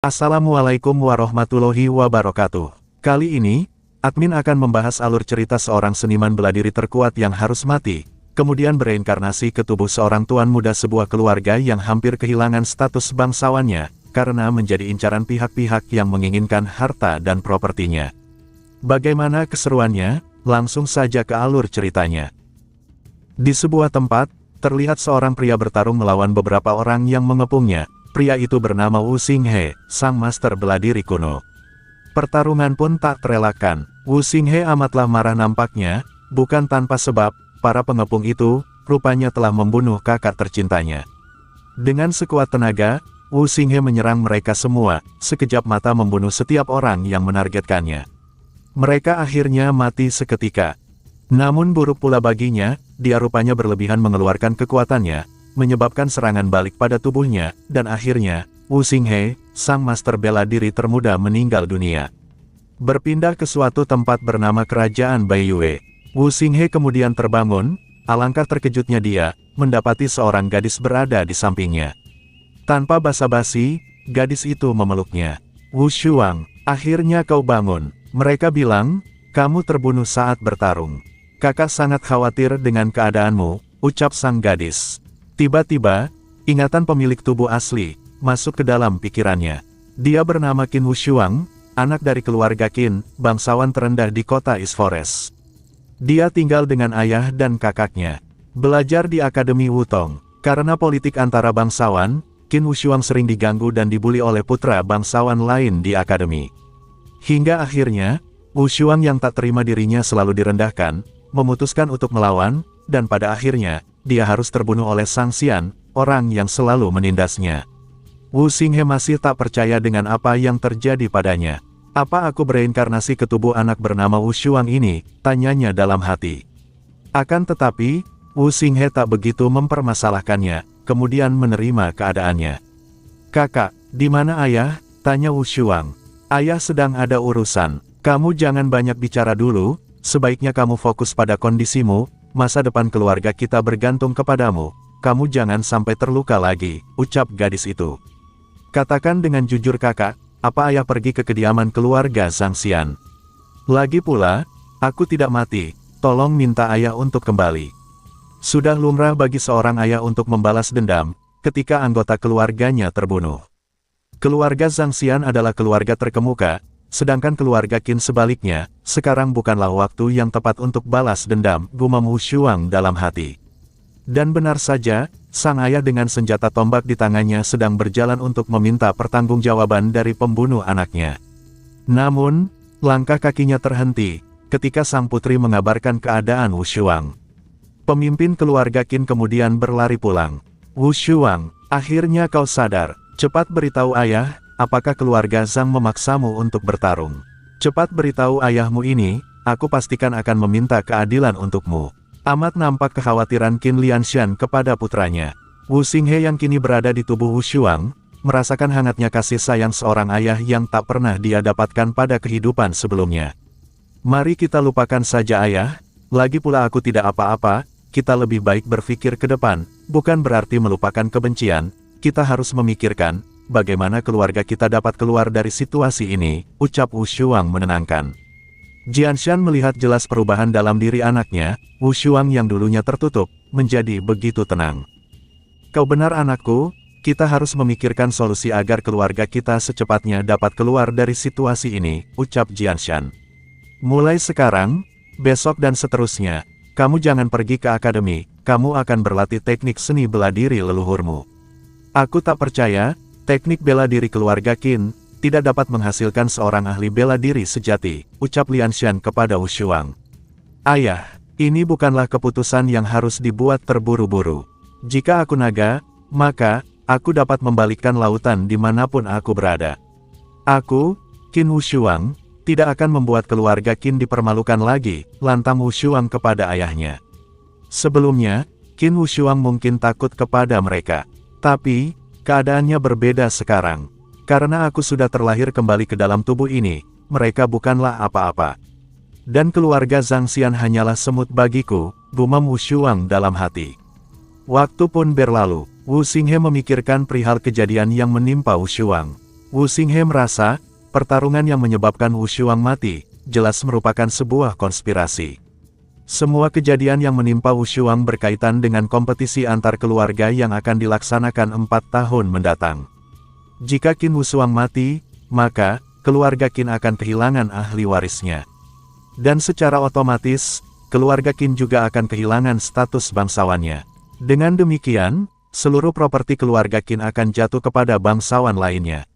Assalamualaikum warahmatullahi wabarakatuh. Kali ini, admin akan membahas alur cerita seorang seniman bela diri terkuat yang harus mati, kemudian bereinkarnasi ke tubuh seorang tuan muda sebuah keluarga yang hampir kehilangan status bangsawannya, karena menjadi incaran pihak-pihak yang menginginkan harta dan propertinya. Bagaimana keseruannya? Langsung saja ke alur ceritanya. Di sebuah tempat, terlihat seorang pria bertarung melawan beberapa orang yang mengepungnya. Pria itu bernama Wu Xinghe, sang master bela diri kuno. Pertarungan pun tak terelakkan. Wu Xinghe amatlah marah nampaknya, bukan tanpa sebab, para pengepung itu, rupanya telah membunuh kakak tercintanya. Dengan sekuat tenaga, Wu Xinghe menyerang mereka semua, sekejap mata membunuh setiap orang yang menargetkannya. Mereka akhirnya mati seketika. Namun buruk pula baginya, dia rupanya berlebihan mengeluarkan kekuatannya, menyebabkan serangan balik pada tubuhnya, dan akhirnya, Wu Xinghe, sang master bela diri termuda meninggal dunia. Berpindah ke suatu tempat bernama Kerajaan Baiyue. Wu Xinghe kemudian terbangun, alangkah terkejutnya dia, mendapati seorang gadis berada di sampingnya. Tanpa basa-basi, gadis itu memeluknya. "Wu Shuang, akhirnya kau bangun." Mereka bilang, "Kamu terbunuh saat bertarung. Kakak sangat khawatir dengan keadaanmu," ucap sang gadis. Tiba-tiba, ingatan pemilik tubuh asli, masuk ke dalam pikirannya. Dia bernama Qin Wu Shuang, anak dari keluarga Qin, bangsawan terendah di kota East Forest. Dia tinggal dengan ayah dan kakaknya. Belajar di Akademi Wutong. Karena politik antara bangsawan, Qin Wu Shuang sering diganggu dan dibuli oleh putra bangsawan lain di akademi. Hingga akhirnya, Wu Shuang yang tak terima dirinya selalu direndahkan, memutuskan untuk melawan, dan pada akhirnya, dia harus terbunuh oleh Sang Xian, orang yang selalu menindasnya. Wu Xinghe masih tak percaya dengan apa yang terjadi padanya. "Apa aku bereinkarnasi ke tubuh anak bernama Wu Shuang ini?" tanyanya dalam hati. Akan tetapi, Wu Xinghe tak begitu mempermasalahkannya, kemudian menerima keadaannya. "Kakak, di mana ayah?" tanya Wu Shuang. "Ayah sedang ada urusan. Kamu jangan banyak bicara dulu, sebaiknya kamu fokus pada kondisimu. Masa depan keluarga kita bergantung kepadamu, kamu jangan sampai terluka lagi," ucap gadis itu. "Katakan dengan jujur kakak, apa ayah pergi ke kediaman keluarga Zhang Xian? Lagi pula, aku tidak mati, tolong minta ayah untuk kembali." Sudah lumrah bagi seorang ayah untuk membalas dendam, ketika anggota keluarganya terbunuh. Keluarga Zhang Xian adalah keluarga terkemuka, sedangkan keluarga Qin sebaliknya, sekarang bukanlah waktu yang tepat untuk balas dendam, gumam Wu Shuang dalam hati. Dan benar saja, sang ayah dengan senjata tombak di tangannya sedang berjalan untuk meminta pertanggungjawaban dari pembunuh anaknya. Namun, langkah kakinya terhenti, ketika sang putri mengabarkan keadaan Wu Shuang. Pemimpin keluarga Qin kemudian berlari pulang. "Wu Shuang, akhirnya kau sadar, cepat beritahu ayah, apakah keluarga Zhang memaksamu untuk bertarung? Cepat beritahu ayahmu ini, aku pastikan akan meminta keadilan untukmu." Amat nampak kekhawatiran Qin Lianshan kepada putranya. Wu Xinghe yang kini berada di tubuh Wu Shuang, merasakan hangatnya kasih sayang seorang ayah yang tak pernah dia dapatkan pada kehidupan sebelumnya. "Mari kita lupakan saja ayah, lagi pula aku tidak apa-apa, kita lebih baik berpikir ke depan, bukan berarti melupakan kebencian, kita harus memikirkan, bagaimana keluarga kita dapat keluar dari situasi ini," ucap Wu Shuang menenangkan. Jianshan melihat jelas perubahan dalam diri anaknya, Wu Shuang yang dulunya tertutup, menjadi begitu tenang. "Kau benar anakku, kita harus memikirkan solusi agar keluarga kita secepatnya dapat keluar dari situasi ini," ucap Jianshan. "Mulai sekarang, besok dan seterusnya, kamu jangan pergi ke akademi, kamu akan berlatih teknik seni bela diri leluhurmu. Aku tak percaya, teknik bela diri keluarga Qin tidak dapat menghasilkan seorang ahli bela diri sejati," ucap Lianshan kepada Wu Shuang. "Ayah, ini bukanlah keputusan yang harus dibuat terburu-buru. Jika aku naga, maka, aku dapat membalikkan lautan dimanapun aku berada. Aku, Qin Wu Shuang, tidak akan membuat keluarga Qin dipermalukan lagi," lantang Wu Shuang kepada ayahnya. Sebelumnya, Qin Wu Shuang mungkin takut kepada mereka. Tapi, keadaannya berbeda sekarang. Karena aku sudah terlahir kembali ke dalam tubuh ini, mereka bukanlah apa-apa. Dan keluarga Zhang Xian hanyalah semut bagiku, gumam Wu Shuang dalam hati. Waktu pun berlalu, Wu Xinghe memikirkan perihal kejadian yang menimpa Wu Shuang. Wu Xinghe merasa, pertarungan yang menyebabkan Wu Shuang mati, jelas merupakan sebuah konspirasi. Semua kejadian yang menimpa Wu Shuang berkaitan dengan kompetisi antar keluarga yang akan dilaksanakan 4 tahun mendatang. Jika Qin Wu Shuang mati, maka, keluarga Qin akan kehilangan ahli warisnya. Dan secara otomatis, keluarga Qin juga akan kehilangan status bangsawannya. Dengan demikian, seluruh properti keluarga Qin akan jatuh kepada bangsawan lainnya.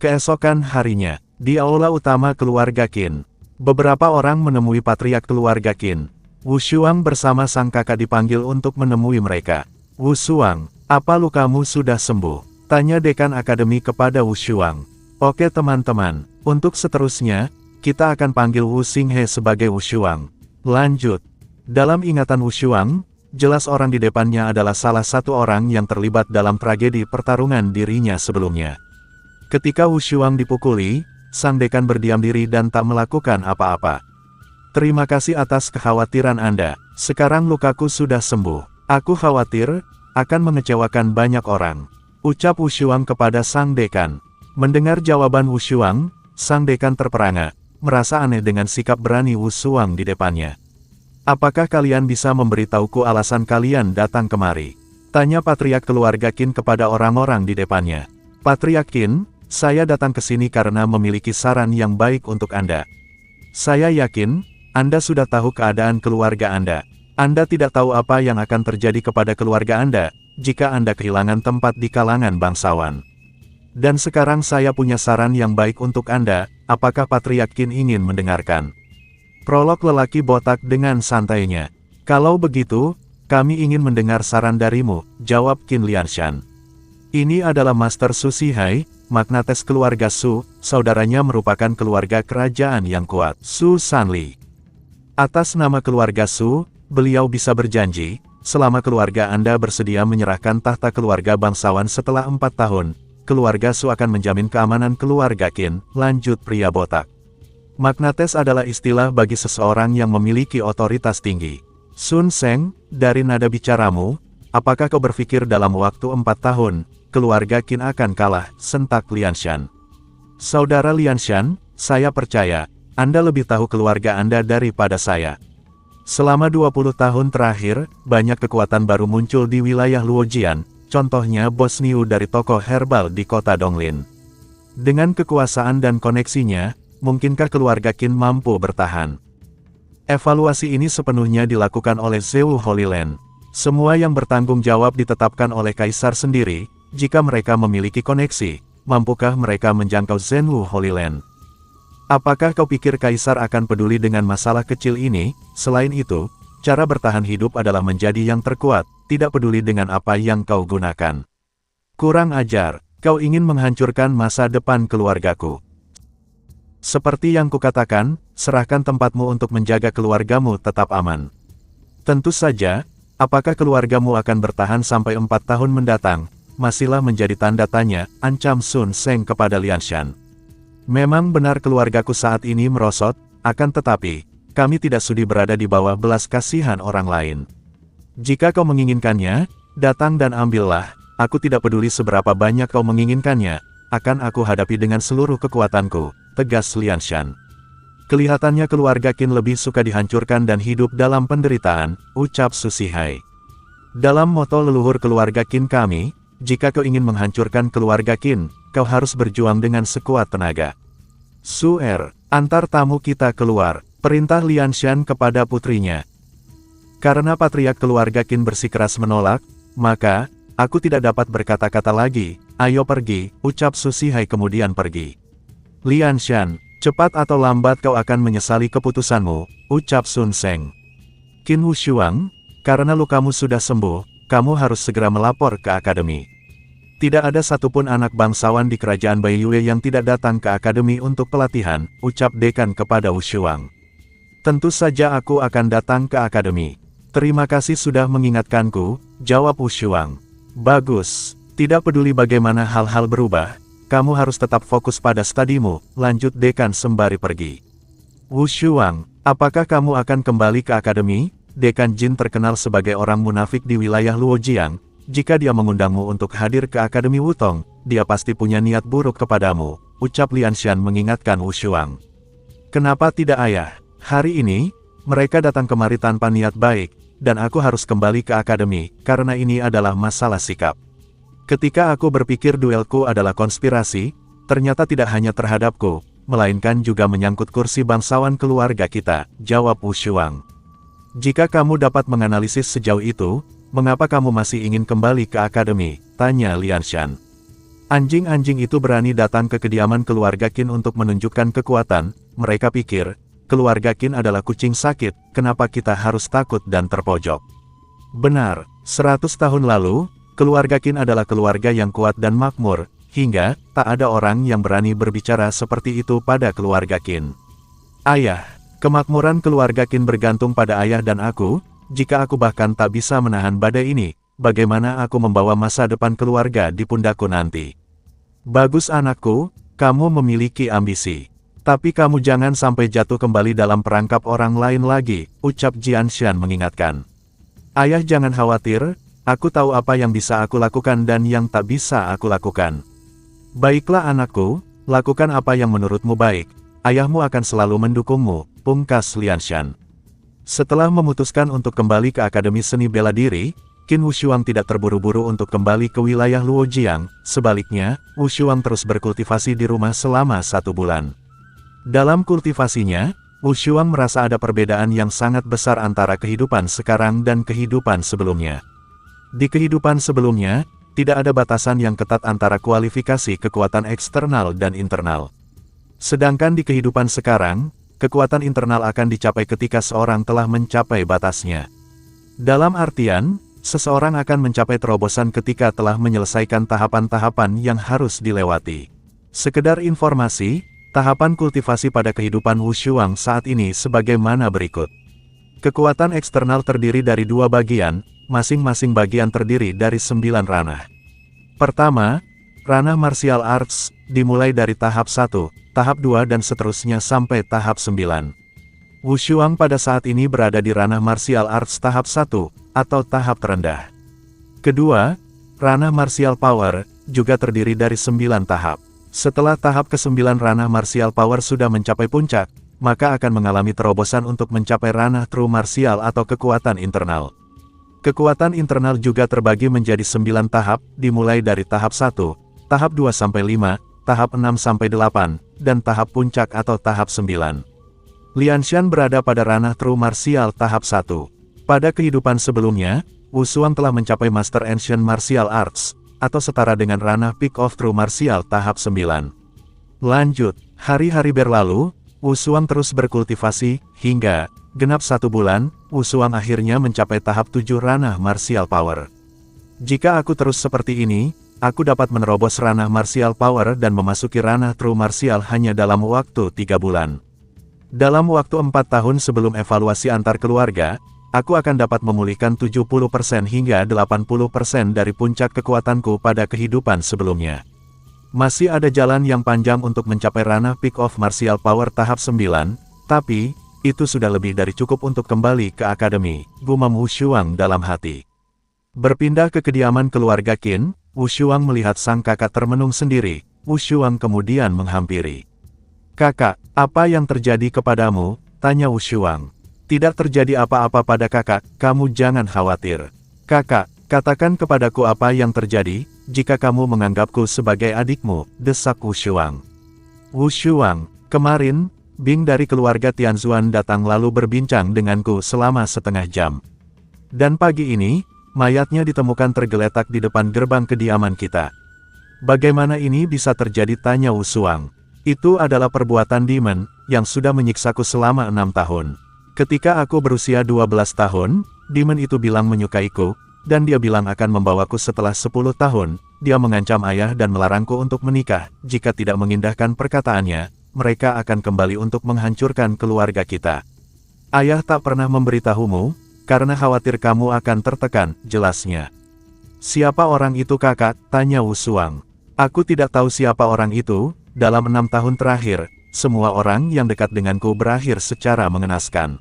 Keesokan harinya, di aula utama keluarga Qin, beberapa orang menemui patriark keluarga Qin. Wu Shuang bersama sang kakak dipanggil untuk menemui mereka. Wu Shuang, apa lukamu sudah sembuh? Tanya dekan akademi kepada Wu Shuang. Oke teman-teman, untuk seterusnya, kita akan panggil Wu Xinghe sebagai Wu Shuang. Lanjut. Dalam ingatan Wu Shuang, jelas orang di depannya adalah salah satu orang yang terlibat dalam tragedi pertarungan dirinya sebelumnya. Ketika Wu Shuang dipukuli, sang dekan berdiam diri dan tak melakukan apa-apa. Terima kasih atas kekhawatiran Anda, sekarang lukaku sudah sembuh. Aku khawatir, akan mengecewakan banyak orang. Ucap Wu Shuang kepada sang dekan. Mendengar jawaban Wu Shuang, sang dekan terperangah, merasa aneh dengan sikap berani Wu Shuang di depannya. Apakah kalian bisa memberitahuku alasan kalian datang kemari? Tanya patriark keluarga Qin kepada orang-orang di depannya. Patriark Qin, saya datang ke sini karena memiliki saran yang baik untuk Anda. Saya yakin, Anda sudah tahu keadaan keluarga Anda. Anda tidak tahu apa yang akan terjadi kepada keluarga Anda, jika Anda kehilangan tempat di kalangan bangsawan. Dan sekarang saya punya saran yang baik untuk Anda, apakah Patriark Qin ingin mendengarkan? Prolog lelaki botak dengan santainya. Kalau begitu, kami ingin mendengar saran darimu, jawab Qin Lianshan. Ini adalah Master Su Zhihai, magnates keluarga Su, saudaranya merupakan keluarga kerajaan yang kuat. Su Sanli. Atas nama keluarga Su, beliau bisa berjanji, selama keluarga Anda bersedia menyerahkan tahta keluarga bangsawan setelah 4 tahun, keluarga Su akan menjamin keamanan keluarga Qin, lanjut pria botak. Magnates adalah istilah bagi seseorang yang memiliki otoritas tinggi. Sun Seng, dari nada bicaramu, apakah kau berpikir dalam waktu 4 tahun, keluarga Qin akan kalah, sentak Lianshan. Saudara Lianshan, saya percaya, Anda lebih tahu keluarga Anda daripada saya. Selama 20 tahun terakhir, banyak kekuatan baru muncul di wilayah Luojian, contohnya Bos Niu dari toko herbal di kota Donglin. Dengan kekuasaan dan koneksinya, mungkinkah keluarga Qin mampu bertahan? Evaluasi ini sepenuhnya dilakukan oleh Zhou Holy Land. Semua yang bertanggung jawab ditetapkan oleh Kaisar sendiri. Jika mereka memiliki koneksi, mampukah mereka menjangkau Zhenwu Holy Land? Apakah kau pikir Kaisar akan peduli dengan masalah kecil ini? Selain itu, cara bertahan hidup adalah menjadi yang terkuat, tidak peduli dengan apa yang kau gunakan. Kurang ajar, kau ingin menghancurkan masa depan keluargaku. Seperti yang kukatakan, serahkan tempatmu untuk menjaga keluargamu tetap aman. Tentu saja, apakah keluargamu akan bertahan sampai 4 tahun mendatang? Masihlah menjadi tanda tanya, ancam Sun Seng kepada Lianshan. Memang benar keluargaku saat ini merosot, akan tetapi, kami tidak sudi berada di bawah belas kasihan orang lain. Jika kau menginginkannya, datang dan ambillah, aku tidak peduli seberapa banyak kau menginginkannya, akan aku hadapi dengan seluruh kekuatanku, tegas Lianshan. Kelihatannya keluarga Qin lebih suka dihancurkan dan hidup dalam penderitaan, ucap Su Zhihai. Dalam moto leluhur keluarga Qin kami, jika kau ingin menghancurkan keluarga Qin, kau harus berjuang dengan sekuat tenaga. Su Er, antar tamu kita keluar, perintah Lianshan kepada putrinya. Karena patriark keluarga Qin bersikeras menolak, maka, aku tidak dapat berkata-kata lagi, ayo pergi, ucap Su Zhihai kemudian pergi. Lianshan, cepat atau lambat kau akan menyesali keputusanmu, ucap Sun Seng. Qin Wu Shuang, karena lukamu sudah sembuh, kamu harus segera melapor ke akademi. Tidak ada satupun anak bangsawan di kerajaan Baiyue yang tidak datang ke akademi untuk pelatihan, ucap dekan kepada Wu Shuang. Tentu saja aku akan datang ke akademi. Terima kasih sudah mengingatkanku, jawab Wu Shuang. Bagus, tidak peduli bagaimana hal-hal berubah, kamu harus tetap fokus pada studimu, lanjut dekan sembari pergi. Wu Shuang, apakah kamu akan kembali ke akademi? Dekan Jin terkenal sebagai orang munafik di wilayah Luojiang. Jika dia mengundangmu untuk hadir ke Akademi Wutong, dia pasti punya niat buruk kepadamu, ucap Lianshan mengingatkan Wu Shuang. Kenapa tidak ayah? Hari ini, mereka datang kemari tanpa niat baik, dan aku harus kembali ke akademi, karena ini adalah masalah sikap. Ketika aku berpikir duelku adalah konspirasi, ternyata tidak hanya terhadapku, melainkan juga menyangkut kursi bangsawan keluarga kita, jawab Wu Shuang. Jika kamu dapat menganalisis sejauh itu, mengapa kamu masih ingin kembali ke akademi? Tanya Lianshan. Anjing-anjing itu berani datang ke kediaman keluarga Qin untuk menunjukkan kekuatan, mereka pikir, keluarga Qin adalah kucing sakit, kenapa kita harus takut dan terpojok? Benar, 100 tahun lalu, keluarga Qin adalah keluarga yang kuat dan makmur, hingga tak ada orang yang berani berbicara seperti itu pada keluarga Qin. Ayah, kemakmuran keluarga Qin bergantung pada ayah dan aku, jika aku bahkan tak bisa menahan badai ini, bagaimana aku membawa masa depan keluarga di pundakku nanti? Bagus anakku, kamu memiliki ambisi. Tapi kamu jangan sampai jatuh kembali dalam perangkap orang lain lagi, ucap Jianshan mengingatkan. Ayah jangan khawatir, aku tahu apa yang bisa aku lakukan dan yang tak bisa aku lakukan. Baiklah anakku, lakukan apa yang menurutmu baik, ayahmu akan selalu mendukungmu, pungkas Lianshan. Setelah memutuskan untuk kembali ke Akademi Seni Bela Diri, Qin Wu Shuang tidak terburu-buru untuk kembali ke wilayah Luojiang, sebaliknya, Wu Shuang terus berkultivasi di rumah selama 1 bulan. Dalam kultivasinya, Wu Shuang merasa ada perbedaan yang sangat besar antara kehidupan sekarang dan kehidupan sebelumnya. Di kehidupan sebelumnya, tidak ada batasan yang ketat antara kualifikasi kekuatan eksternal dan internal. Sedangkan di kehidupan sekarang, kekuatan internal akan dicapai ketika seorang telah mencapai batasnya. Dalam artian, seseorang akan mencapai terobosan ketika telah menyelesaikan tahapan-tahapan yang harus dilewati. Sekedar informasi, tahapan kultivasi pada kehidupan Wu Shuang saat ini sebagaimana berikut. Kekuatan eksternal terdiri dari 2 bagian, masing-masing bagian terdiri dari 9 ranah. Pertama, ranah martial arts, dimulai dari tahap 1, tahap 2 dan seterusnya sampai tahap 9. Wu Shuang pada saat ini berada di ranah martial arts tahap 1, atau tahap terendah. Kedua, ranah martial power, juga terdiri dari 9 tahap. Setelah tahap ke-9 ranah martial power sudah mencapai puncak, maka akan mengalami terobosan untuk mencapai ranah true martial atau kekuatan internal. Kekuatan internal juga terbagi menjadi 9 tahap, dimulai dari tahap 1, tahap 2-5, tahap 6-8, dan tahap puncak atau tahap 9. Lianshan berada pada ranah true martial tahap 1. Pada kehidupan sebelumnya, Wu Shuang telah mencapai Master Ancient Martial Arts, atau setara dengan ranah Peak of True Martial tahap 9. Lanjut, hari-hari berlalu, Wu Shuang terus berkultivasi, hingga, genap 1 bulan, Wu Shuang akhirnya mencapai tahap 7 ranah Martial Power. Jika aku terus seperti ini, aku dapat menerobos ranah Martial Power dan memasuki ranah True Martial hanya dalam waktu 3 bulan. Dalam waktu 4 tahun sebelum evaluasi antar keluarga, aku akan dapat memulihkan 70% hingga 80% dari puncak kekuatanku pada kehidupan sebelumnya. Masih ada jalan yang panjang untuk mencapai ranah Peak of Martial Power tahap 9, tapi, itu sudah lebih dari cukup untuk kembali ke akademi, gumam Wu Shuang dalam hati. Berpindah ke kediaman keluarga Qin, Wu Shuang melihat sang kakak termenung sendiri, Wu Shuang kemudian menghampiri. Kakak, apa yang terjadi kepadamu? Tanya Wu Shuang. Tidak terjadi apa-apa pada kakak, kamu jangan khawatir. Kakak, katakan kepadaku apa yang terjadi, jika kamu menganggapku sebagai adikmu, desak Wu Shuang. Wu Shuang, kemarin, Bing dari keluarga Tianzuan datang lalu berbincang denganku selama setengah jam. Dan pagi ini, mayatnya ditemukan tergeletak di depan gerbang kediaman kita. Bagaimana ini bisa terjadi? Tanya Wu Shuang. Itu adalah perbuatan demon, yang sudah menyiksaku selama 6 tahun. Ketika aku berusia 12 tahun, demon itu bilang menyukaiku, dan dia bilang akan membawaku setelah 10 tahun, dia mengancam ayah dan melarangku untuk menikah, jika tidak mengindahkan perkataannya, mereka akan kembali untuk menghancurkan keluarga kita. Ayah tak pernah memberitahumu, karena khawatir kamu akan tertekan, jelasnya. Siapa orang itu kakak? Tanya Wu Shuang. Aku tidak tahu siapa orang itu. Dalam 6 tahun terakhir, semua orang yang dekat denganku berakhir secara mengenaskan.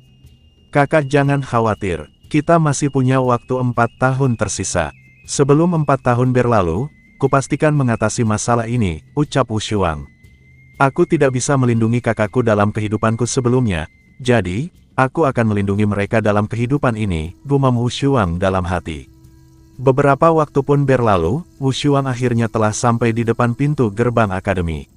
Kakak jangan khawatir, kita masih punya waktu 4 tahun tersisa. Sebelum 4 tahun berlalu, kupastikan mengatasi masalah ini, ucap Wu Shuang. Aku tidak bisa melindungi kakakku dalam kehidupanku sebelumnya, jadi, aku akan melindungi mereka dalam kehidupan ini, gumam Wu Shuang dalam hati. Beberapa waktu pun berlalu, Wu Shuang akhirnya telah sampai di depan pintu gerbang akademi.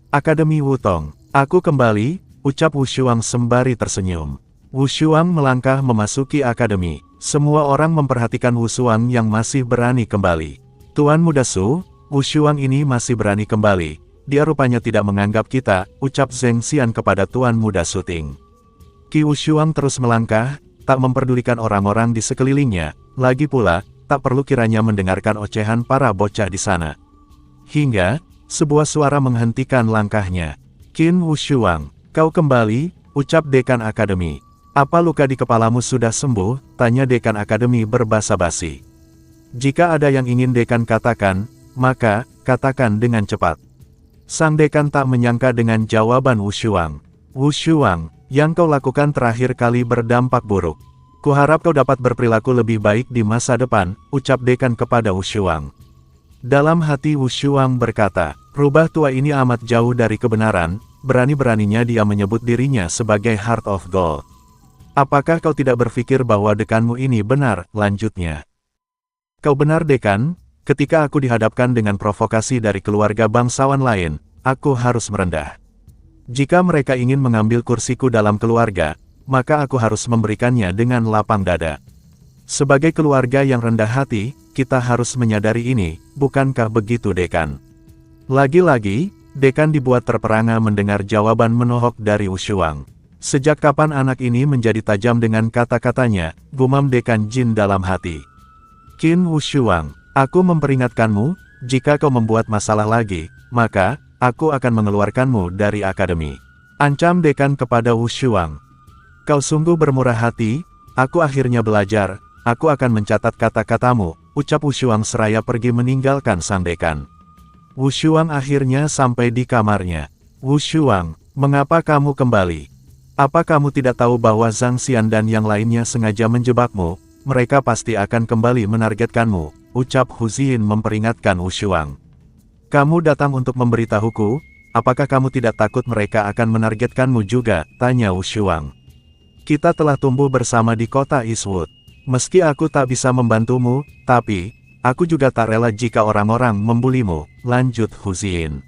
Akademi Wutong, aku kembali, ucap Wu Shuang sembari tersenyum. Wu Shuang melangkah memasuki akademi. Semua orang memperhatikan Wu Shuang yang masih berani kembali. Tuan Muda Su, Wu Shuang ini masih berani kembali. Dia rupanya tidak menganggap kita, ucap Zheng Xian kepada Tuan Muda Su Ting. Qi Wu Shuang terus melangkah, tak memperdulikan orang-orang di sekelilingnya, lagi pula, tak perlu kiranya mendengarkan ocehan para bocah di sana. Hingga, sebuah suara menghentikan langkahnya. Qin Wu Shuang, kau kembali, ucap Dekan Akademi. Apa luka di kepalamu sudah sembuh? Tanya Dekan Akademi berbasa-basi. Jika ada yang ingin Dekan katakan, maka, katakan dengan cepat. Sang Dekan tak menyangka dengan jawaban Wu Shuang. Wu Shuang, yang kau lakukan terakhir kali berdampak buruk. Kuharap kau dapat berperilaku lebih baik di masa depan, ucap Dekan kepada Wu Shuang. Dalam hati Wu Shuang berkata, rubah tua ini amat jauh dari kebenaran, berani-beraninya dia menyebut dirinya sebagai Heart of Gold. Apakah kau tidak berpikir bahwa dekanmu ini benar, lanjutnya. Kau benar Dekan, ketika aku dihadapkan dengan provokasi dari keluarga bangsawan lain, aku harus merendah. Jika mereka ingin mengambil kursiku dalam keluarga, maka aku harus memberikannya dengan lapang dada. Sebagai keluarga yang rendah hati, kita harus menyadari ini, bukankah begitu Dekan? Lagi-lagi, Dekan dibuat terperangah mendengar jawaban menohok dari Wu Shuang. Sejak kapan anak ini menjadi tajam dengan kata-katanya, gumam Dekan Jin dalam hati. Qin Wu Shuang, aku memperingatkanmu, jika kau membuat masalah lagi, maka, aku akan mengeluarkanmu dari akademi. Ancam Dekan kepada Wu Shuang. Kau sungguh bermurah hati, aku akhirnya belajar, aku akan mencatat kata-katamu, ucap Wu Shuang seraya pergi meninggalkan sang Dekan. Wu Shuang akhirnya sampai di kamarnya. Wu Shuang, mengapa kamu kembali? Apa kamu tidak tahu bahwa Zhang Xian dan yang lainnya sengaja menjebakmu? Mereka pasti akan kembali menargetkanmu, ucap Hu Xin memperingatkan Wu Shuang. Kamu datang untuk memberitahuku, apakah kamu tidak takut mereka akan menargetkanmu juga? Tanya Wu Shuang. Kita telah tumbuh bersama di kota Eastwood. Meski aku tak bisa membantumu, tapi, aku juga tak rela jika orang-orang membulimu, lanjut Hu Xin.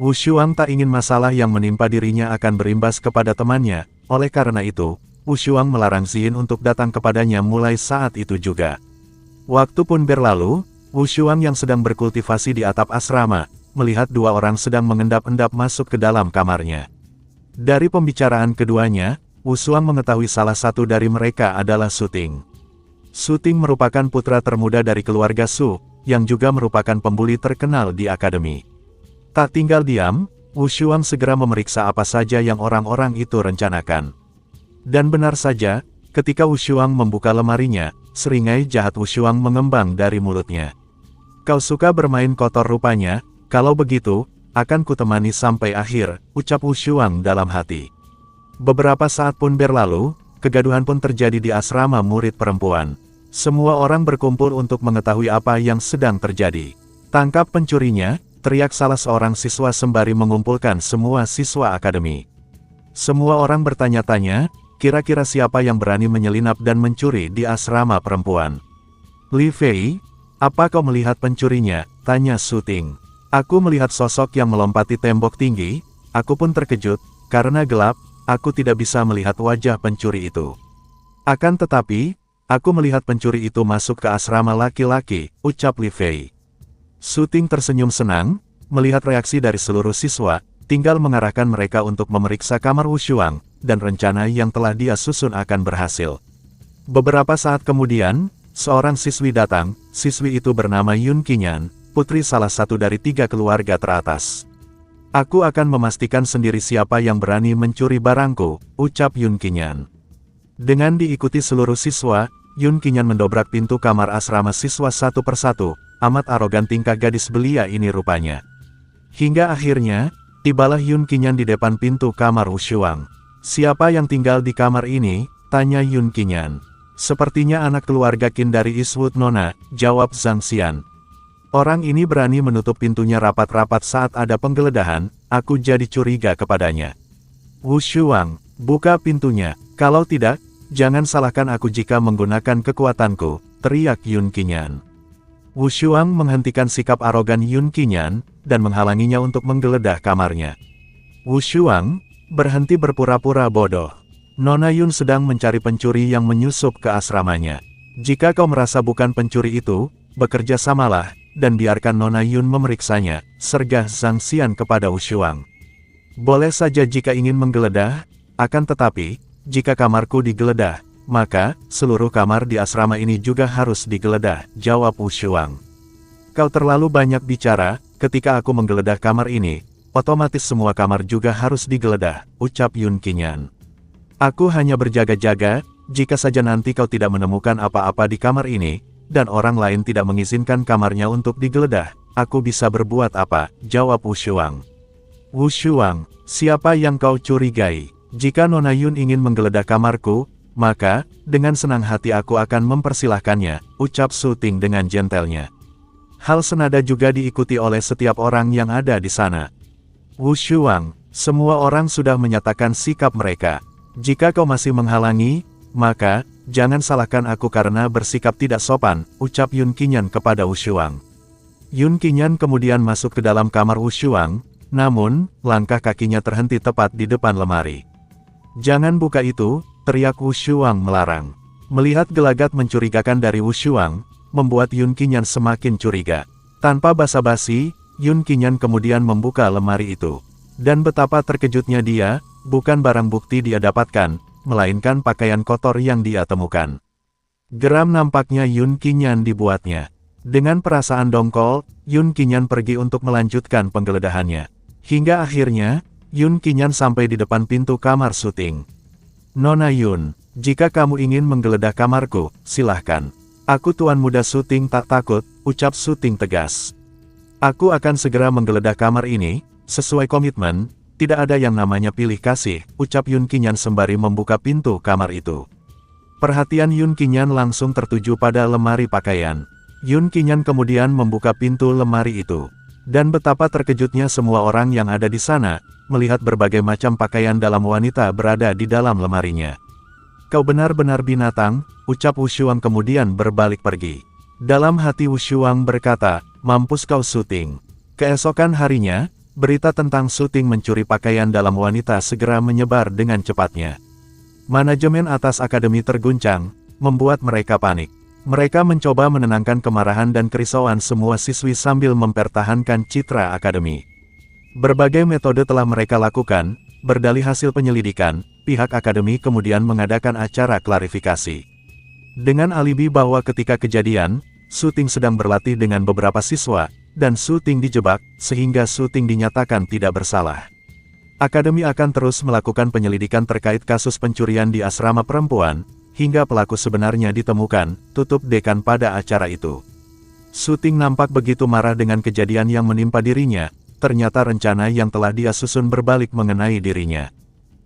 Wu Shuang tak ingin masalah yang menimpa dirinya akan berimbas kepada temannya, oleh karena itu, Wu Shuang melarang Xin untuk datang kepadanya mulai saat itu juga. Waktu pun berlalu, Wu Shuang yang sedang berkultivasi di atap asrama, melihat dua orang sedang mengendap-endap masuk ke dalam kamarnya. Dari pembicaraan keduanya, Wu Shuang mengetahui salah satu dari mereka adalah Su Ting. Su Ting merupakan putra termuda dari keluarga Su, yang juga merupakan pembuli terkenal di akademi. Tak tinggal diam, Wu Shuang segera memeriksa apa saja yang orang-orang itu rencanakan. Dan benar saja, ketika Wu Shuang membuka lemarinya, seringai jahat Wu Shuang mengembang dari mulutnya. Kau suka bermain kotor rupanya, kalau begitu, akan kutemani sampai akhir, ucap Wu Shuang dalam hati. Beberapa saat pun berlalu, kegaduhan pun terjadi di asrama murid perempuan. Semua orang berkumpul untuk mengetahui apa yang sedang terjadi. Tangkap pencurinya, teriak salah seorang siswa sembari mengumpulkan semua siswa akademi. Semua orang bertanya-tanya, kira-kira siapa yang berani menyelinap dan mencuri di asrama perempuan. Li Fei, apa kau melihat pencurinya? Tanya Su Ting. Aku melihat sosok yang melompati tembok tinggi, aku pun terkejut, karena gelap, aku tidak bisa melihat wajah pencuri itu. Akan tetapi, aku melihat pencuri itu masuk ke asrama laki-laki, ucap Li Fei. Su Ting tersenyum senang, melihat reaksi dari seluruh siswa, tinggal mengarahkan mereka untuk memeriksa kamar Wu Shuang, dan rencana yang telah dia susun akan berhasil. Beberapa saat kemudian, seorang siswi datang, siswi itu bernama Yun Qinyan, putri salah satu dari 3 keluarga teratas. Aku akan memastikan sendiri siapa yang berani mencuri barangku, ucap Yun Qinyan. Dengan diikuti seluruh siswa, Yun Qinyan mendobrak pintu kamar asrama siswa satu persatu, amat arogan tingkah gadis belia ini rupanya. Hingga akhirnya, tibalah Yun Qinyan di depan pintu kamar Wu Shuang. Siapa yang tinggal di kamar ini? Tanya Yun Qinyan. Sepertinya anak keluarga Qin dari Eastwood Nona, jawab Zhang Xian. Orang ini berani menutup pintunya rapat-rapat saat ada penggeledahan, aku jadi curiga kepadanya. Wu Shuang, buka pintunya, kalau tidak, jangan salahkan aku jika menggunakan kekuatanku, teriak Yun Qinyan. Wu Shuang menghentikan sikap arogan Yun Qinyan, dan menghalanginya untuk menggeledah kamarnya. Wu Shuang, berhenti berpura-pura bodoh. Nona Yun sedang mencari pencuri yang menyusup ke asramanya. Jika kau merasa bukan pencuri itu, bekerja samalah, dan biarkan Nona Yun memeriksanya, sergah Zhang Xian kepada Wu Shuang. Boleh saja jika ingin menggeledah, akan tetapi, jika kamarku digeledah, maka, seluruh kamar di asrama ini juga harus digeledah, jawab Wu Shuang. Kau terlalu banyak bicara, ketika aku menggeledah kamar ini, otomatis semua kamar juga harus digeledah, ucap Yun Qinyan. Aku hanya berjaga-jaga, jika saja nanti kau tidak menemukan apa-apa di kamar ini, dan orang lain tidak mengizinkan kamarnya untuk digeledah, aku bisa berbuat apa, jawab Wu Shuang. Wu Shuang, siapa yang kau curigai? Jika Nona Yun ingin menggeledah kamarku, maka, dengan senang hati aku akan mempersilahkannya, ucap Su Ting dengan jentelnya. Hal senada juga diikuti oleh setiap orang yang ada di sana. Wu Shuang, semua orang sudah menyatakan sikap mereka. Jika kau masih menghalangi, maka, jangan salahkan aku karena bersikap tidak sopan, ucap Yun Qinyan kepada Wu Shuang. Yun Qinyan kemudian masuk ke dalam kamar Wu Shuang, namun, langkah kakinya terhenti tepat di depan lemari. Jangan buka itu, teriak Wu Shuang melarang. Melihat gelagat mencurigakan dari Wu Shuang, membuat Yun Qinyan semakin curiga. Tanpa basa-basi, Yun Qinyan kemudian membuka lemari itu. Dan betapa terkejutnya dia, bukan barang bukti dia dapatkan, melainkan pakaian kotor yang dia temukan. Geram nampaknya Yun Qinyan dibuatnya. Dengan perasaan dongkol, Yun Qinyan pergi untuk melanjutkan penggeledahannya. Hingga akhirnya, Yun Qinyan sampai di depan pintu kamar Su Ting. Nona Yun, jika kamu ingin menggeledah kamarku, silahkan. Aku Tuan Muda Su Ting tak takut, ucap Su Ting tegas. Aku akan segera menggeledah kamar ini, sesuai komitmen, tidak ada yang namanya pilih kasih, ucap Yun Qinyan sembari membuka pintu kamar itu. Perhatian Yun Qinyan langsung tertuju pada lemari pakaian. Yun Qinyan kemudian membuka pintu lemari itu. Dan betapa terkejutnya semua orang yang ada di sana, melihat berbagai macam pakaian dalam wanita berada di dalam lemarinya. Kau benar-benar binatang, ucap Wu Shuang kemudian berbalik pergi. Dalam hati Wu Shuang berkata, mampus kau Su Ting. Keesokan harinya, berita tentang Su Ting mencuri pakaian dalam wanita segera menyebar dengan cepatnya. Manajemen atas akademi terguncang, membuat mereka panik. Mereka mencoba menenangkan kemarahan dan kerisauan semua siswi sambil mempertahankan citra akademi. Berbagai metode telah mereka lakukan, berdalih hasil penyelidikan, pihak akademi kemudian mengadakan acara klarifikasi. Dengan alibi bahwa ketika kejadian, Su Ting sedang berlatih dengan beberapa siswa, dan Su Ting dijebak, sehingga Su Ting dinyatakan tidak bersalah. Akademi akan terus melakukan penyelidikan terkait kasus pencurian di asrama perempuan, hingga pelaku sebenarnya ditemukan, tutup dekan pada acara itu. Su Ting nampak begitu marah dengan kejadian yang menimpa dirinya, ternyata rencana yang telah dia susun berbalik mengenai dirinya.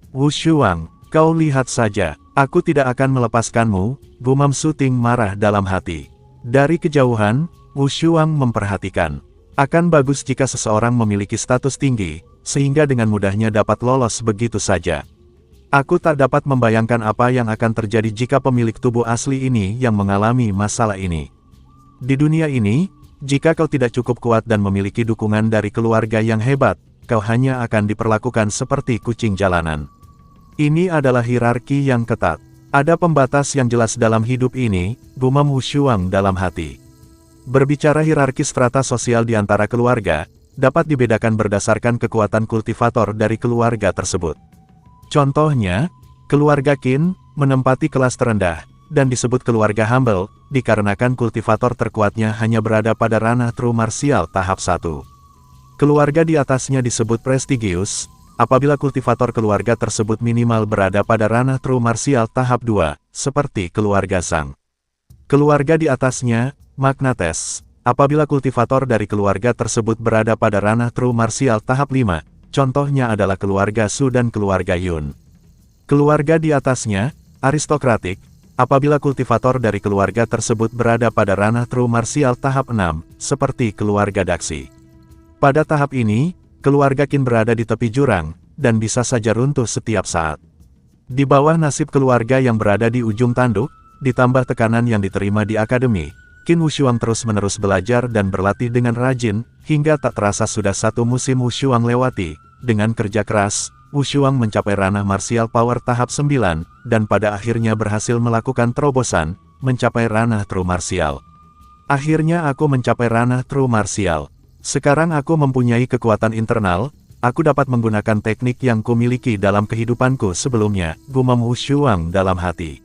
Wu Shuang, kau lihat saja, aku tidak akan melepaskanmu, gumam Su Ting marah dalam hati. Dari kejauhan, Wu Shuang memperhatikan. Akan bagus jika seseorang memiliki status tinggi, sehingga dengan mudahnya dapat lolos begitu saja. Aku tak dapat membayangkan apa yang akan terjadi jika pemilik tubuh asli ini yang mengalami masalah ini. Di dunia ini, jika kau tidak cukup kuat dan memiliki dukungan dari keluarga yang hebat, kau hanya akan diperlakukan seperti kucing jalanan. Ini adalah hierarki yang ketat. Ada pembatas yang jelas dalam hidup ini, gumam Wu Shuang dalam hati. Berbicara hierarki strata sosial di antara keluarga, dapat dibedakan berdasarkan kekuatan kultivator dari keluarga tersebut. Contohnya, keluarga Qin menempati kelas terendah, dan disebut keluarga humble, dikarenakan kultivator terkuatnya hanya berada pada ranah true martial tahap 1. Keluarga di atasnya disebut prestigious, apabila kultivator keluarga tersebut minimal berada pada ranah true martial tahap 2, seperti keluarga Zhang. Keluarga di atasnya, magnates, apabila kultivator dari keluarga tersebut berada pada ranah true martial tahap 5, contohnya adalah keluarga Su dan keluarga Yun. Keluarga di atasnya, aristokratik, apabila kultivator dari keluarga tersebut berada pada ranah true martial tahap 6, seperti keluarga Daxi. Pada tahap ini, keluarga Qin berada di tepi jurang, dan bisa saja runtuh setiap saat. Di bawah nasib keluarga yang berada di ujung tanduk, ditambah tekanan yang diterima di akademi, Qin Wushuang terus-menerus belajar dan berlatih dengan rajin, hingga tak terasa sudah satu musim Wushuang lewati. Dengan kerja keras, Wushuang mencapai ranah martial power tahap 9, dan pada akhirnya berhasil melakukan terobosan, mencapai ranah true martial. Akhirnya aku mencapai ranah true martial. Sekarang aku mempunyai kekuatan internal, aku dapat menggunakan teknik yang kumiliki dalam kehidupanku sebelumnya, gumam Wushuang dalam hati.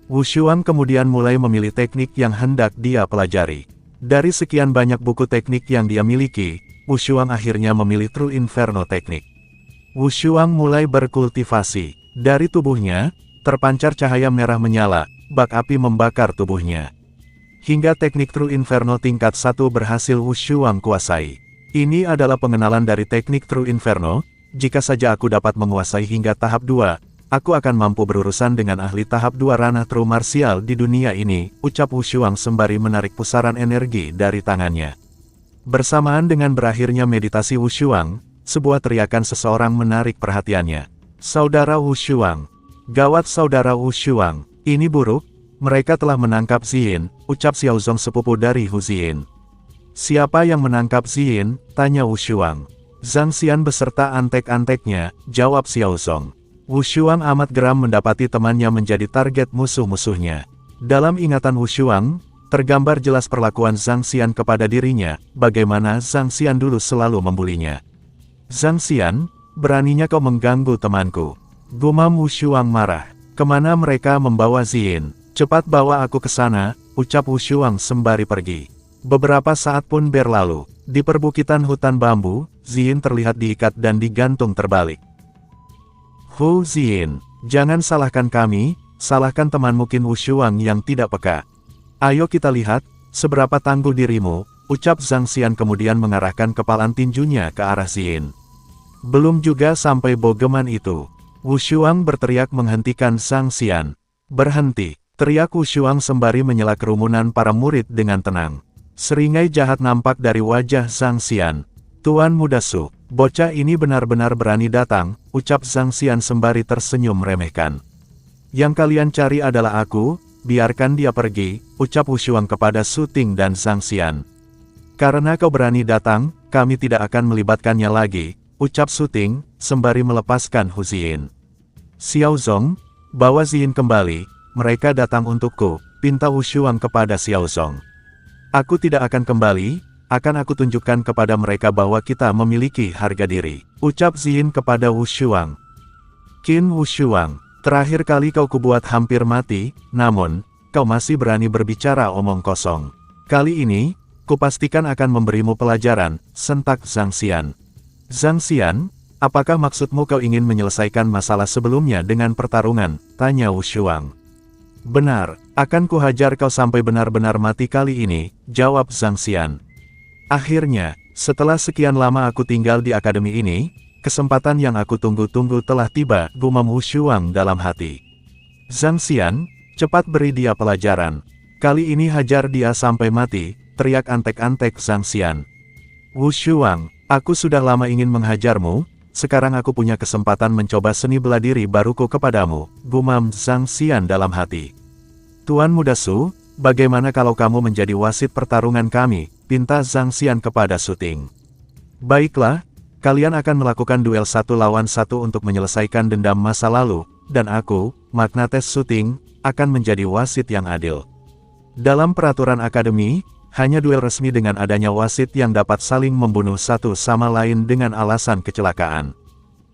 Wushuang kemudian mulai memilih teknik yang hendak dia pelajari. Dari sekian banyak buku teknik yang dia miliki, Wushuang akhirnya memilih True Inferno teknik. Wushuang mulai berkultivasi. Dari tubuhnya, terpancar cahaya merah menyala, bak api membakar tubuhnya. Hingga teknik True Inferno tingkat 1 berhasil Wushuang kuasai. Ini adalah pengenalan dari teknik True Inferno. Jika saja aku dapat menguasai hingga tahap 2, aku akan mampu berurusan dengan ahli tahap 2 ranah True Martial di dunia ini, ucap Wushuang sembari menarik pusaran energi dari tangannya. Bersamaan dengan berakhirnya meditasi Wushuang, sebuah teriakan seseorang menarik perhatiannya. Saudara Wushuang. Gawat saudara Wushuang. Ini buruk. Mereka telah menangkap Ziyin, ucap Xiaozong sepupu dari Hu Ziyin. Siapa yang menangkap Ziyin? Tanya Wushuang. Zhang Xian beserta antek-anteknya, jawab Xiaozong. Wushuang amat geram mendapati temannya menjadi target musuh-musuhnya. Dalam ingatan Wushuang, tergambar jelas perlakuan Zhang Xian kepada dirinya, bagaimana Zhang Xian dulu selalu membulinya. Zhang Xian, beraninya kau mengganggu temanku. Gumam Wushuang marah. Kemana mereka membawa Ziyin? Cepat bawa aku ke sana, ucap Wushuang sembari pergi. Beberapa saat pun berlalu. Di perbukitan hutan bambu, Ziyin terlihat diikat dan digantung terbalik. Hu Ziyin, jangan salahkan kami, salahkan temanmu Qin Wushuang yang tidak peka. Ayo kita lihat, seberapa tangguh dirimu, ucap Zhang Xian kemudian mengarahkan kepalan tinjunya ke arah Ziyin. Belum juga sampai bogeman itu, Wushuang berteriak menghentikan Zhang Xian. Berhenti, teriak Wushuang sembari menyela kerumunan para murid dengan tenang. Seringai jahat nampak dari wajah Zhang Xian. Tuan Muda Su, bocah ini benar-benar berani datang, ucap Zhang Xian sembari tersenyum meremehkan. Yang kalian cari adalah aku, biarkan dia pergi, ucap Wushuang kepada Su Ting dan Zhang Xian. Karena kau berani datang, kami tidak akan melibatkannya lagi, ucap Su Ting, sembari melepaskan Hu Ziyin. Xiaozong, bawa Ziyin kembali, mereka datang untukku, pinta Wushuang kepada Xiaozong. Aku tidak akan kembali, akan aku tunjukkan kepada mereka bahwa kita memiliki harga diri, ucap Ziyin kepada Wushuang. Qin Wushuang, terakhir kali kau kubuat hampir mati, namun, kau masih berani berbicara omong kosong. Kali ini, kupastikan akan memberimu pelajaran, sentak Zhang Xian. Zhang Xian, apakah maksudmu kau ingin menyelesaikan masalah sebelumnya dengan pertarungan? Tanya Wushuang. Benar, akan kuhajar kau sampai benar-benar mati kali ini, jawab Zhang Xian. Akhirnya, setelah sekian lama aku tinggal di akademi ini, kesempatan yang aku tunggu-tunggu telah tiba, gumam Wushuang dalam hati. Zhang Xian, cepat beri dia pelajaran. Kali ini hajar dia sampai mati, teriak antek-antek Zhang Xian. Wushuang, aku sudah lama ingin menghajarmu, sekarang aku punya kesempatan mencoba seni bela diri baruku kepadamu, gumam Zhang Xian dalam hati. Tuan Muda Su, bagaimana kalau kamu menjadi wasit pertarungan kami, pinta Zhang Xian kepada Su Ting. Baiklah, kalian akan melakukan duel 1 lawan 1 untuk menyelesaikan dendam masa lalu, dan aku, Magnates Su Ting, akan menjadi wasit yang adil. Dalam peraturan akademi, hanya duel resmi dengan adanya wasit yang dapat saling membunuh satu sama lain dengan alasan kecelakaan.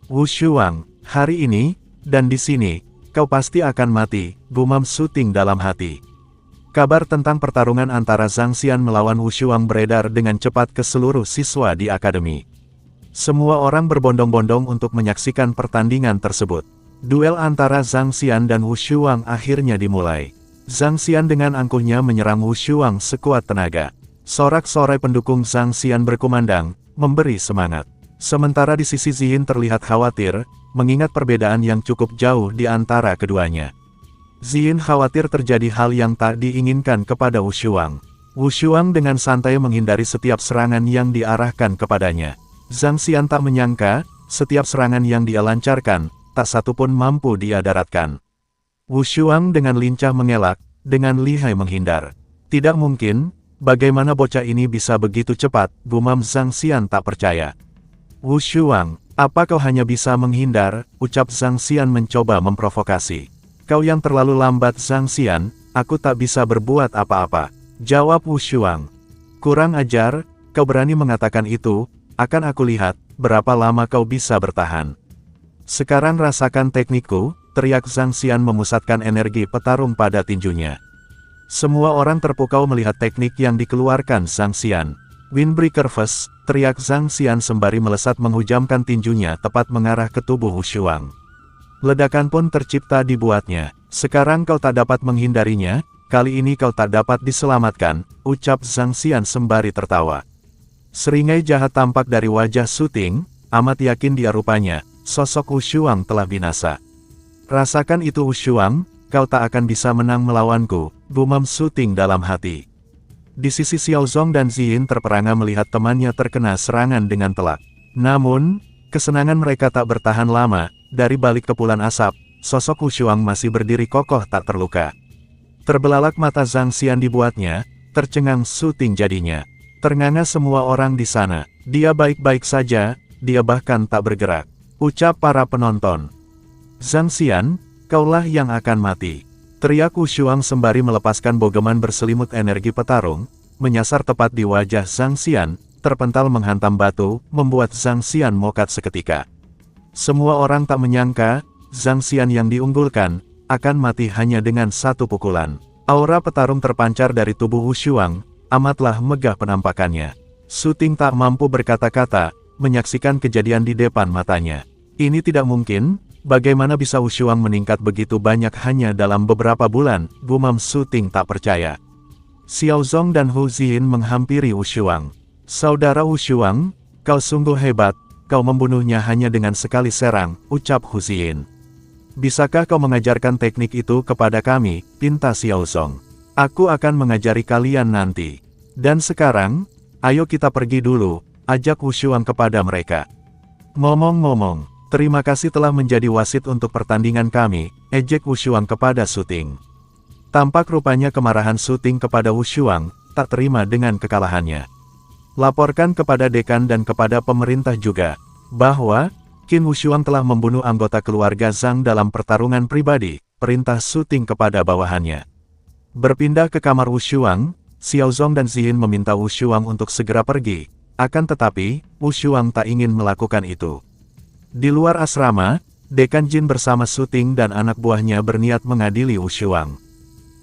Wushuang, hari ini, dan di sini, kau pasti akan mati, gumam Su Ting dalam hati. Kabar tentang pertarungan antara Zhang Xian melawan Wushuang beredar dengan cepat ke seluruh siswa di akademi. Semua orang berbondong-bondong untuk menyaksikan pertandingan tersebut. Duel antara Zhang Xian dan Wushuang akhirnya dimulai. Zhang Xian dengan angkuhnya menyerang Wushuang sekuat tenaga. Sorak-sorai pendukung Zhang Xian berkumandang, memberi semangat. Sementara di sisi Ziyin terlihat khawatir, mengingat perbedaan yang cukup jauh di antara keduanya. Ziyin khawatir terjadi hal yang tak diinginkan kepada Wu Shuang. Wu Shuang dengan santai menghindari setiap serangan yang diarahkan kepadanya. Zhang Xian tak menyangka, setiap serangan yang dia lancarkan, tak satu pun mampu dia daratkan. Wu Shuang dengan lincah mengelak, dengan lihai menghindar. Tidak mungkin, bagaimana bocah ini bisa begitu cepat, gumam Zhang Xian tak percaya. Wu Shuang, apa kau hanya bisa menghindar, ucap Zhang Xian mencoba memprovokasi. Kau yang terlalu lambat Zhang Xian, aku tak bisa berbuat apa-apa. Jawab Wu Shuang. Kurang ajar, kau berani mengatakan itu, akan aku lihat, berapa lama kau bisa bertahan. Sekarang rasakan teknikku, teriak Zhang Xian memusatkan energi petarung pada tinjunya. Semua orang terpukau melihat teknik yang dikeluarkan Zhang Xian. Windbreaker Fist, teriak Zhang Xian sembari melesat menghujamkan tinjunya tepat mengarah ke tubuh Wu Shuang. Ledakan pun tercipta dibuatnya. Sekarang kau tak dapat menghindarinya, kali ini kau tak dapat diselamatkan, ucap Zhang Xian sembari tertawa. Seringai jahat tampak dari wajah Su Ting, amat yakin dia rupanya, sosok Wu Shuang telah binasa. Rasakan itu Wu Shuang, kau tak akan bisa menang melawanku, gumam Su Ting dalam hati. Di sisi Xiao Zong dan Ziyin terperangah melihat temannya terkena serangan dengan telak. Namun, kesenangan mereka tak bertahan lama, dari balik kepulan asap, sosok Wu Shuang masih berdiri kokoh tak terluka. Terbelalak mata Zhang Xian dibuatnya, tercengang Su Ting jadinya. Ternganga semua orang di sana, dia baik-baik saja, dia bahkan tak bergerak. Ucap para penonton. Zhang Xian, kaulah yang akan mati. Teriak Wu Shuang sembari melepaskan bogeman berselimut energi petarung, menyasar tepat di wajah Zhang Xian, terpental menghantam batu, membuat Zhang Xian mokat seketika. Semua orang tak menyangka, Zhang Xian yang diunggulkan, akan mati hanya dengan satu pukulan. Aura petarung terpancar dari tubuh Wu Shuang, amatlah megah penampakannya. Su Ting tak mampu berkata-kata, menyaksikan kejadian di depan matanya. Ini tidak mungkin, bagaimana bisa Wu Shuang meningkat begitu banyak hanya dalam beberapa bulan, gumam Su Ting tak percaya. Xiao Zong dan Hu Ziyin menghampiri Wu Shuang. Saudara Wu Shuang, kau sungguh hebat, kau membunuhnya hanya dengan sekali serang, ucap Hu Ziyin. Bisakah kau mengajarkan teknik itu kepada kami, pinta Xiao Zong. Aku akan mengajari kalian nanti. Dan sekarang, ayo kita pergi dulu, ajak Wu Shuang kepada mereka. Ngomong-ngomong, terima kasih telah menjadi wasit untuk pertandingan kami, ejek Wu Shuang kepada Su Ting. Tampak rupanya kemarahan Su Ting kepada Wu Shuang, tak terima dengan kekalahannya. Laporkan kepada dekan dan kepada pemerintah juga, bahwa, Qin Wu Shuang telah membunuh anggota keluarga Zhang dalam pertarungan pribadi, perintah Su Ting kepada bawahannya. Berpindah ke kamar Wu Shuang, Xiao Zong dan Ziyin meminta Wu Shuang untuk segera pergi, akan tetapi, Wu Shuang tak ingin melakukan itu. Di luar asrama, Dekan Jin bersama Su Ting dan anak buahnya berniat mengadili Wu Shuang.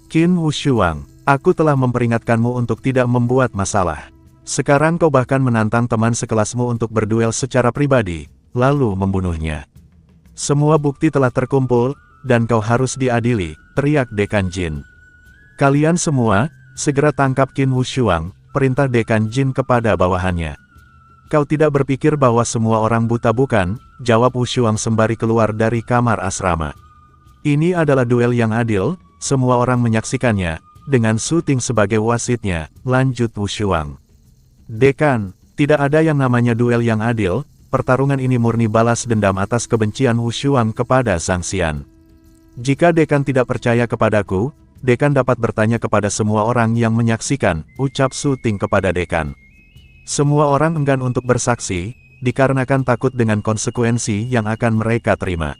Qin Wu Shuang, aku telah memperingatkanmu untuk tidak membuat masalah. Sekarang kau bahkan menantang teman sekelasmu untuk berduel secara pribadi, lalu membunuhnya. Semua bukti telah terkumpul, dan kau harus diadili, teriak Dekan Jin. Kalian semua, segera tangkap Qin Wu Shuang, perintah Dekan Jin kepada bawahannya. Kau tidak berpikir bahwa semua orang buta bukan, jawab Wu Shuang sembari keluar dari kamar asrama. Ini adalah duel yang adil, semua orang menyaksikannya, dengan Su Ting sebagai wasitnya, lanjut Wu Shuang. Dekan, tidak ada yang namanya duel yang adil, pertarungan ini murni balas dendam atas kebencian Wu Shuang kepada Zhang Xian. Jika Dekan tidak percaya kepadaku, Dekan dapat bertanya kepada semua orang yang menyaksikan, ucap Su Ting kepada Dekan. Semua orang enggan untuk bersaksi, dikarenakan takut dengan konsekuensi yang akan mereka terima.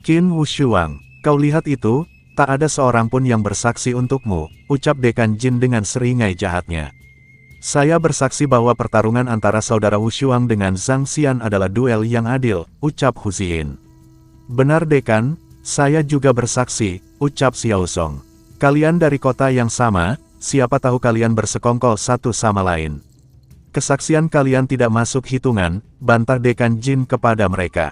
Qin Wu Shuang, kau lihat itu, tak ada seorang pun yang bersaksi untukmu, ucap Dekan Jin dengan seringai jahatnya. Saya bersaksi bahwa pertarungan antara saudara Wu Shuang dengan Zhang Xian adalah duel yang adil, ucap Hu Ziyin. Benar Dekan, saya juga bersaksi, ucap Xiao Zong. Kalian dari kota yang sama, siapa tahu kalian bersekongkol satu sama lain. Kesaksian kalian tidak masuk hitungan, bantah Dekan Jin kepada mereka.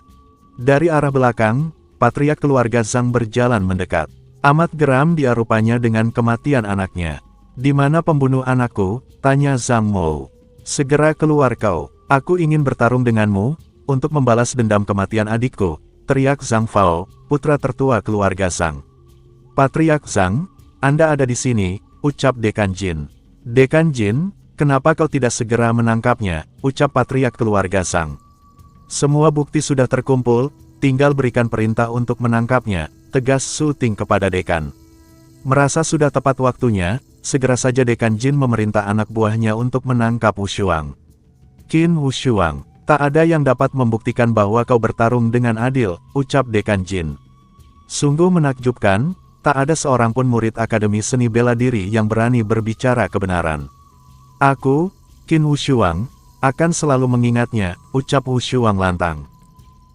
Dari arah belakang, patriark keluarga Zhang berjalan mendekat. Amat geram dia rupanya dengan kematian anaknya. Di mana pembunuh anakku? Tanya Zhang Mou. Segera keluar kau, aku ingin bertarung denganmu, untuk membalas dendam kematian adikku, teriak Zhang Fao, putra tertua keluarga Zhang. Patriark Zhang, Anda ada di sini, ucap Dekan Jin. Dekan Jin, kenapa kau tidak segera menangkapnya, ucap Patriark keluarga Zhang. Semua bukti sudah terkumpul, tinggal berikan perintah untuk menangkapnya, tegas Su Ting kepada Dekan. Merasa sudah tepat waktunya, segera saja Dekan Jin memerintah anak buahnya untuk menangkap Wu Shuang. Qin Wu Shuang, tak ada yang dapat membuktikan bahwa kau bertarung dengan adil, ucap Dekan Jin. Sungguh menakjubkan, tak ada seorang pun murid Akademi Seni Bela Diri yang berani berbicara kebenaran. Aku, Qin Wu Shuang, akan selalu mengingatnya, ucap Wu Shuang lantang.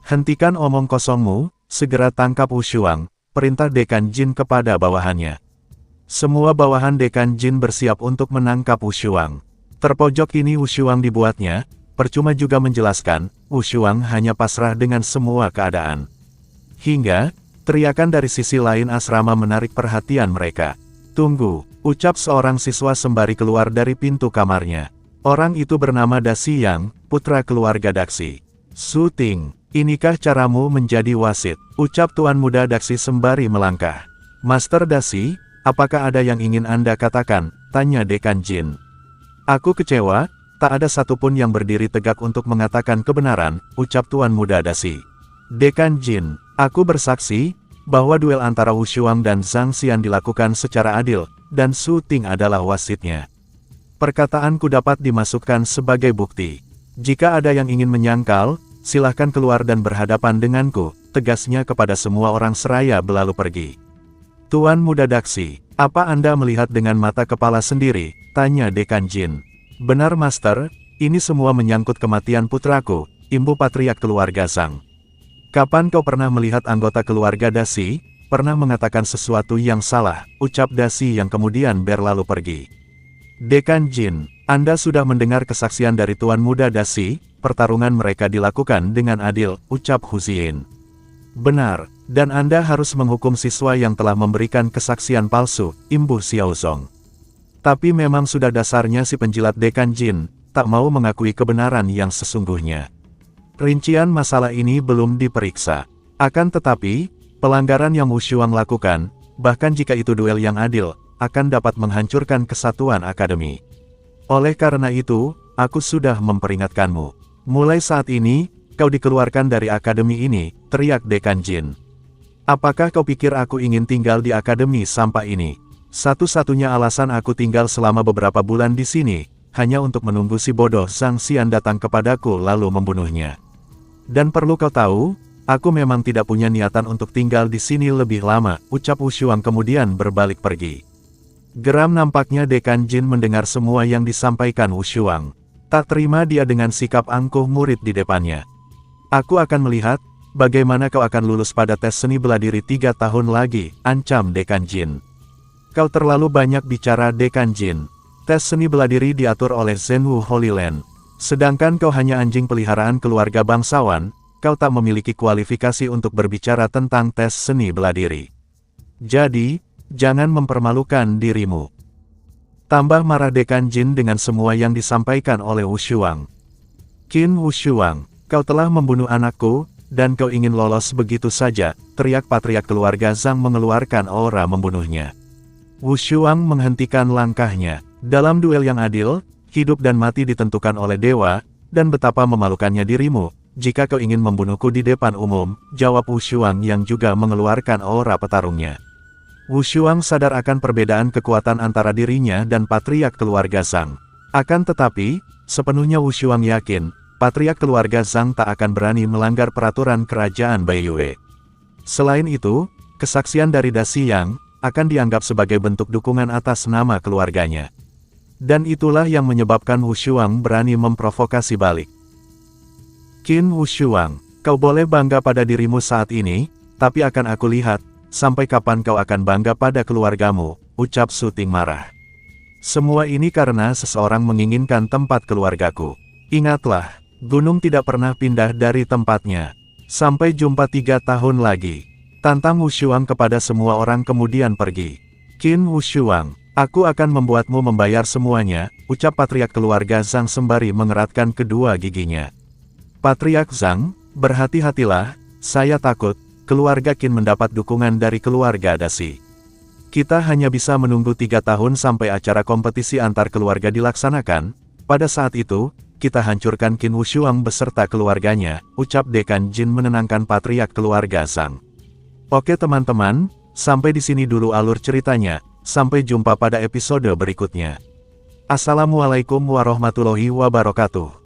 Hentikan omong kosongmu, segera tangkap Wu Shuang, perintah Dekan Jin kepada bawahannya. Semua bawahan Dekan Jin bersiap untuk menangkap Wu Shuang. Terpojok ini Wu Shuang dibuatnya, percuma juga menjelaskan, Wu Shuang hanya pasrah dengan semua keadaan. Hingga, teriakan dari sisi lain asrama menarik perhatian mereka. Tunggu, ucap seorang siswa sembari keluar dari pintu kamarnya. Orang itu bernama Dasi Yang, putra keluarga Daxi. Su Ting, inikah caramu menjadi wasit? Ucap tuan muda Daxi sembari melangkah. Master Dasi, apakah ada yang ingin Anda katakan? Tanya Dekan Jin. Aku kecewa, tak ada satupun yang berdiri tegak untuk mengatakan kebenaran, ucap tuan muda Dasi. Dekan Jin, aku bersaksi, bahwa duel antara Wu Shuang dan Zhang Xian dilakukan secara adil, dan Su Ting adalah wasitnya. Perkataanku dapat dimasukkan sebagai bukti. Jika ada yang ingin menyangkal, silahkan keluar dan berhadapan denganku, tegasnya kepada semua orang seraya berlalu pergi. Tuan muda Daxi, apa Anda melihat dengan mata kepala sendiri? Tanya Dekan Jin. Benar Master, ini semua menyangkut kematian putraku, imbu Patriark keluarga Zhang. Kapan kau pernah melihat anggota keluarga Dasi, pernah mengatakan sesuatu yang salah, ucap Dasi yang kemudian berlalu pergi. Dekan Jin, Anda sudah mendengar kesaksian dari Tuan Muda Dasi, pertarungan mereka dilakukan dengan adil, ucap Hu Xin. Benar, dan Anda harus menghukum siswa yang telah memberikan kesaksian palsu, imbu Xiaozong. Tapi memang sudah dasarnya si penjilat Dekan Jin, tak mau mengakui kebenaran yang sesungguhnya. Rincian masalah ini belum diperiksa. Akan tetapi, pelanggaran yang Wu Shuang lakukan, bahkan jika itu duel yang adil, akan dapat menghancurkan kesatuan akademi. Oleh karena itu, aku sudah memperingatkanmu. Mulai saat ini, kau dikeluarkan dari akademi ini, teriak Dekan Jin. Apakah kau pikir aku ingin tinggal di akademi sampah ini? Satu-satunya alasan aku tinggal selama beberapa bulan di sini, hanya untuk menunggu si bodoh Zhang Xian datang kepadaku lalu membunuhnya. Dan perlu kau tahu, aku memang tidak punya niatan untuk tinggal di sini lebih lama, ucap Wu Shuang kemudian berbalik pergi. Geram nampaknya Dekan Jin mendengar semua yang disampaikan Wu Shuang. Tak terima dia dengan sikap angkuh murid di depannya. Aku akan melihat, bagaimana kau akan lulus pada tes seni bela diri 3 tahun lagi, ancam Dekan Jin. Kau terlalu banyak bicara Dekan Jin. Tes seni bela diri diatur oleh Zhenwu Holy Land. Sedangkan kau hanya anjing peliharaan keluarga bangsawan, kau tak memiliki kualifikasi untuk berbicara tentang tes seni bela diri. Jadi, jangan mempermalukan dirimu. Tambah marah Dekan Jin dengan semua yang disampaikan oleh Wu Shuang. Qin Wu Shuang, kau telah membunuh anakku, dan kau ingin lolos begitu saja, teriak Patriark keluarga Zhang mengeluarkan aura membunuhnya. Wu Shuang menghentikan langkahnya. Dalam duel yang adil, hidup dan mati ditentukan oleh dewa, dan betapa memalukannya dirimu, jika kau ingin membunuhku di depan umum, jawab Wu Shuang yang juga mengeluarkan aura petarungnya. Wu Shuang sadar akan perbedaan kekuatan antara dirinya dan Patriark keluarga Zhang. Akan tetapi, sepenuhnya Wu Shuang yakin, Patriark keluarga Zhang tak akan berani melanggar peraturan kerajaan Baiyue. Selain itu, kesaksian dari Dasi Yang, akan dianggap sebagai bentuk dukungan atas nama keluarganya. Dan itulah yang menyebabkan Wu Shuang berani memprovokasi balik. Qin Wu Shuang, kau boleh bangga pada dirimu saat ini, tapi akan aku lihat, sampai kapan kau akan bangga pada keluargamu, ucap Su Ting marah. Semua ini karena seseorang menginginkan tempat keluargaku. Ingatlah, gunung tidak pernah pindah dari tempatnya. Sampai jumpa 3 tahun lagi. Tantang Wu Shuang kepada semua orang kemudian pergi. Qin Wu Shuang, aku akan membuatmu membayar semuanya, ucap Patriark keluarga Zhang sembari mengeratkan kedua giginya. Patriark Zhang, berhati-hatilah, saya takut, keluarga Qin mendapat dukungan dari keluarga Dasi. Kita hanya bisa menunggu 3 tahun sampai acara kompetisi antar keluarga dilaksanakan. Pada saat itu, kita hancurkan Qin Wushuang beserta keluarganya, ucap Dekan Jin menenangkan patriark keluarga Zhang. Oke teman-teman, sampai di sini dulu alur ceritanya. Sampai jumpa pada episode berikutnya. Assalamualaikum warahmatullahi wabarakatuh.